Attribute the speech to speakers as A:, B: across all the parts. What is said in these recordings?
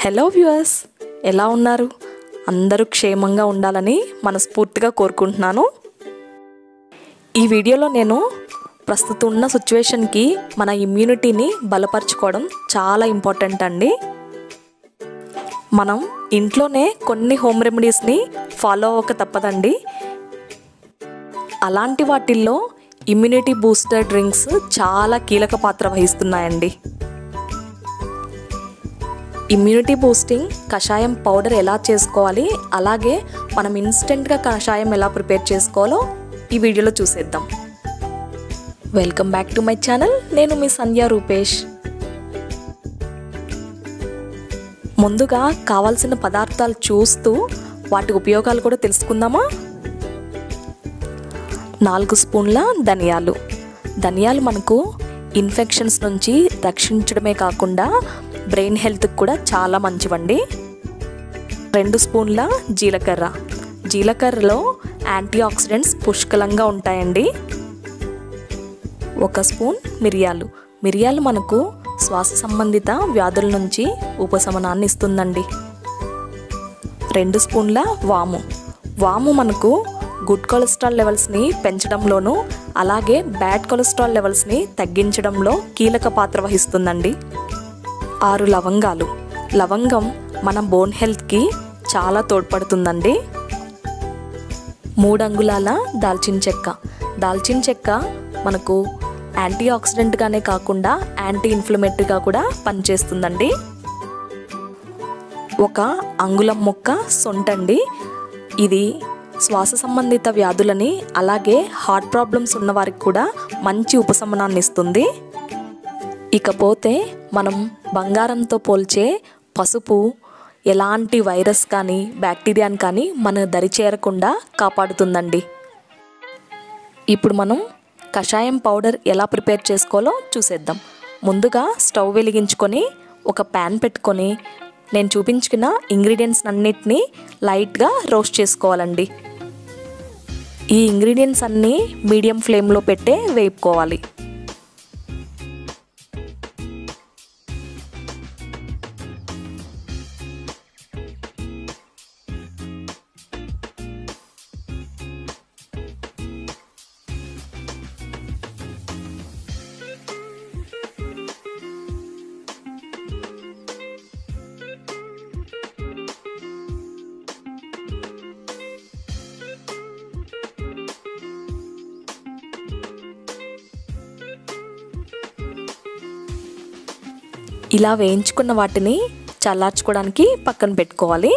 A: Hello viewers, ఎలా ఉన్నారు? అందరూ క్షేమంగా ఉండాలని మనస్ఫూర్తిగా కోరుకుంటున్నాను. ఈ వీడియోలో నేను ప్రస్తుతం ఉన్న సిచ్యువేషన్కి మన ఇమ్యూనిటీని బలపరచుకోవడం చాలా ఇంపార్టెంట్ అండి. మనం ఇంట్లోనే కొన్ని హోమ్ రెమెడీస్ని ఫాలో అవ్వక తప్పదండి. అలాంటి వాటిల్లో ఇమ్యూనిటీ బూస్టర్ డ్రింక్స్ చాలా కీలక పాత్ర వహిస్తున్నాయండి. ఇమ్యూనిటీ బూస్టింగ్ కషాయం పౌడర్ ఎలా చేసుకోవాలి, అలాగే మనం ఇన్స్టెంట్గా కషాయం ఎలా ప్రిపేర్ చేసుకోవాలో ఈ వీడియోలో చూసేద్దాం. Welcome back to my channel. నేను మీ సంధ్య రూపేష్. ముందుగా కావాల్సిన పదార్థాలు చూస్తూ వాటి ఉపయోగాలు కూడా తెలుసుకుందామా? 4 స్పూన్ల ధనియాలు మనకు ఇన్ఫెక్షన్స్ నుంచి రక్షించడమే కాకుండా బ్రెయిన్ హెల్త్కి కూడా చాలా మంచివండి. 2 స్పూన్ల జీలకర్రలో యాంటీ ఆక్సిడెంట్స్ పుష్కలంగా ఉంటాయండి. 1 స్పూన్ మిరియాలు మనకు శ్వాస సంబంధిత వ్యాధుల నుంచి ఉపశమనాన్ని ఇస్తుందండి. 2 స్పూన్ల వాము మనకు గుడ్ కొలెస్ట్రాల్ లెవెల్స్ని పెంచడంలోనూ అలాగే బ్యాడ్ కొలెస్ట్రాల్ లెవెల్స్ని తగ్గించడంలో కీలక పాత్ర వహిస్తుందండి. 6 లవంగం మన బోన్ హెల్త్కి చాలా తోడ్పడుతుందండి. 3 అంగుళాల దాల్చిన చెక్క మనకు యాంటీ ఆక్సిడెంట్గానే కాకుండా యాంటీ ఇన్ఫ్లమేటరీగా కూడా పనిచేస్తుందండి. 1 అంగుళం ముక్క సొంటండి. ఇది శ్వాస సంబంధిత వ్యాధులని అలాగే హార్ట్ ప్రాబ్లమ్స్ ఉన్న వారికి కూడా మంచి ఉపశమనాన్ని ఇస్తుంది. ఇకపోతే మనం బంగారంతో పోల్చే పసుపు ఎలాంటి వైరస్ కానీ బ్యాక్టీరియాని కానీ మన దరి చేరకుండా కాపాడుతుందండి. ఇప్పుడు మనం కషాయం పౌడర్ ఎలా ప్రిపేర్ చేసుకోవాలో చూసేద్దాం. ముందుగా స్టవ్ వెలిగించుకొని ఒక ప్యాన్ పెట్టుకొని నేను చూపించుకున్న ఇంగ్రీడియంట్స్ అన్నిటినీ లైట్గా రోస్ట్ చేసుకోవాలండి. ఈ ఇంగ్రీడియంట్స్ అన్నీ మీడియం ఫ్లేమ్లో పెట్టే వేపుకోవాలి. ఇలా వేయించుకున్న వాటిని చల్లార్చుకోవడానికి పక్కన పెట్టుకోవాలి.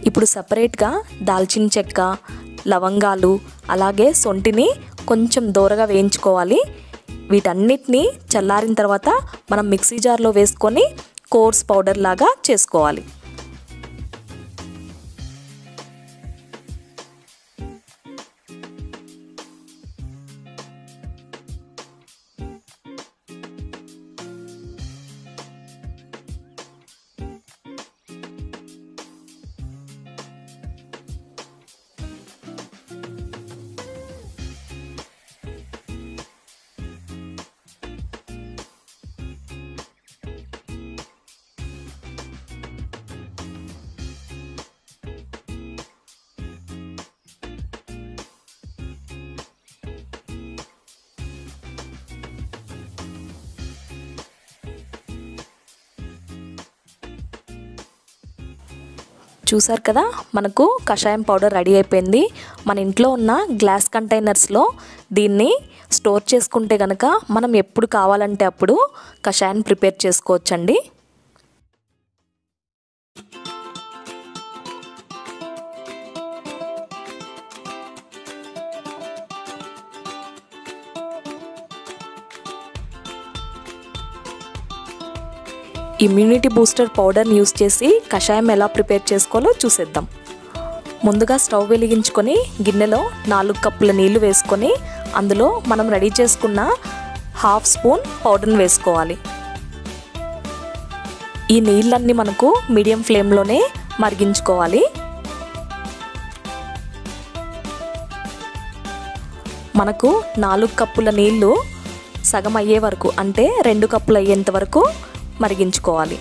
A: ఇప్పుడు సపరేట్గా దాల్చిన చెక్క, లవంగాలు అలాగే సొంటిని కొంచెం దూరగా వేయించుకోవాలి. వీటన్నిటిని చల్లారిన తర్వాత మనం మిక్సీ జార్లో వేసుకొని కోర్స్ పౌడర్ లాగా చేసుకోవాలి. చూసారు కదా, మనకు కషాయం పౌడర్ రెడీ అయిపోయింది. మన ఇంట్లో ఉన్న గ్లాస్ కంటైనర్స్లో దీన్ని స్టోర్ చేసుకుంటే కనుక మనం ఎప్పుడు కావాలంటే అప్పుడు కషాయాన్ని ప్రిపేర్ చేసుకోవచ్చండి. ఇమ్యూనిటీ బూస్టర్ పౌడర్ని యూస్ చేసి కషాయం ఎలా ప్రిపేర్ చేసుకోవాలో చూసేద్దాం. ముందుగా స్టవ్ వెలిగించుకొని గిన్నెలో 4 కప్పుల నీళ్లు వేసుకొని అందులో మనం రెడీ చేసుకున్న 1/2 స్పూన్ పౌడర్ని వేసుకోవాలి. ఈ నీళ్ళన్నీ మనకు మీడియం ఫ్లేమ్లోనే మరిగించుకోవాలి. మనకు 4 కప్పుల నీళ్లు సగం అయ్యే వరకు అంటే 2 కప్పులు అయ్యేంత వరకు మరిగించుకోవాలి.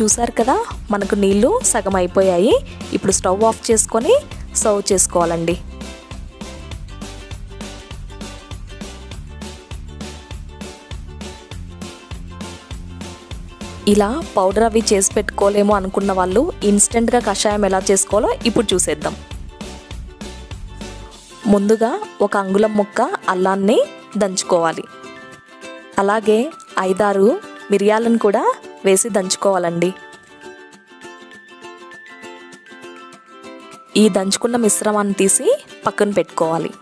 A: చూసారు కదా, మనకు నీళ్ళు సగం అయిపోయాయి. ఇప్పుడు స్టవ్ ఆఫ్ చేసుకొని సర్వ్ చేసుకోవాలండి. ఇలా పౌడర్ అవి చేసి పెట్టుకోలేమో అనుకున్న వాళ్ళు ఇన్స్టెంట్గా కషాయం ఎలా చేసుకోవాలో ఇప్పుడు చూసేద్దాం. ముందుగా 1 అంగుళం ముక్క అల్లాన్ని దంచుకోవాలి. అలాగే 5-6 మిరియాలను కూడా వేసి దంచుకోవాలండి. ఈ దంచుకున్న మిశ్రమాన్ని తీసి పక్కన పెట్టుకోవాలి.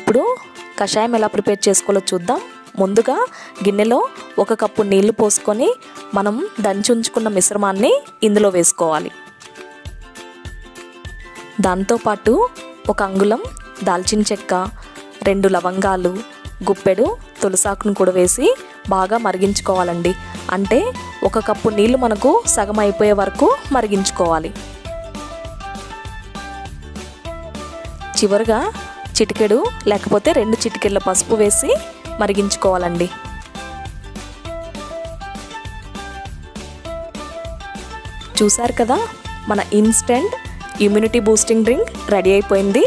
A: ఇప్పుడు కషాయం ఎలా ప్రిపేర్ చేసుకోవాలో చూద్దాం. ముందుగా గిన్నెలో 1 కప్పు నీళ్లు పోసుకొని మనం దంచి ఉంచుకున్న మిశ్రమాన్ని ఇందులో వేసుకోవాలి. దాంతోపాటు 1 అంగుళం దాల్చిన చెక్క, 2 లవంగాలు, గుప్పెడు తులసాకును కూడా వేసి బాగా మరిగించుకోవాలండి. అంటే 1 కప్పు నీళ్లు మనకు సగం అయిపోయే వరకు మరిగించుకోవాలి. చివరిగా చిటికెడు లేకపోతే 2 చిటికెళ్ళ పసుపు వేసి మరిగించుకోవాలండి. చూసారు కదా, మన instant immunity boosting drink ready అయిపోయింది.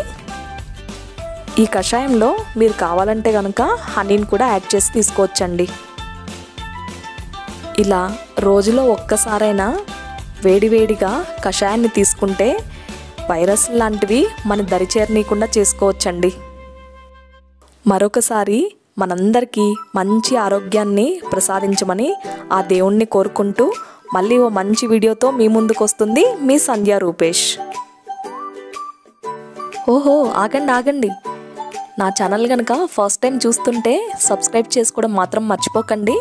A: ఈ కషాయంలో మీరు కావాలంటే కనుక హనీని కూడా యాడ్ చేసి తీసుకోవచ్చండి. ఇలా రోజులో ఒక్కసారైనా వేడివేడిగా కషాయాన్ని తీసుకుంటే వైరస్ లాంటివి మన దరిచేరనీయకుండా చేసుకోవచ్చండి. మరొకసారి మనందరికీ మంచి ఆరోగ్యాన్ని ప్రసాదించమని ఆ దేవుణ్ణి కోరుకుంటూ మళ్ళీ ఓ మంచి వీడియోతో మీ ముందుకు వస్తుంది మీ సంధ్యా రూపేష్. ఓహో, ఆగండి, నా ఛానల్ కనుక ఫస్ట్ టైం చూస్తుంటే సబ్స్క్రైబ్ చేసుకోవడం మాత్రం మర్చిపోకండి.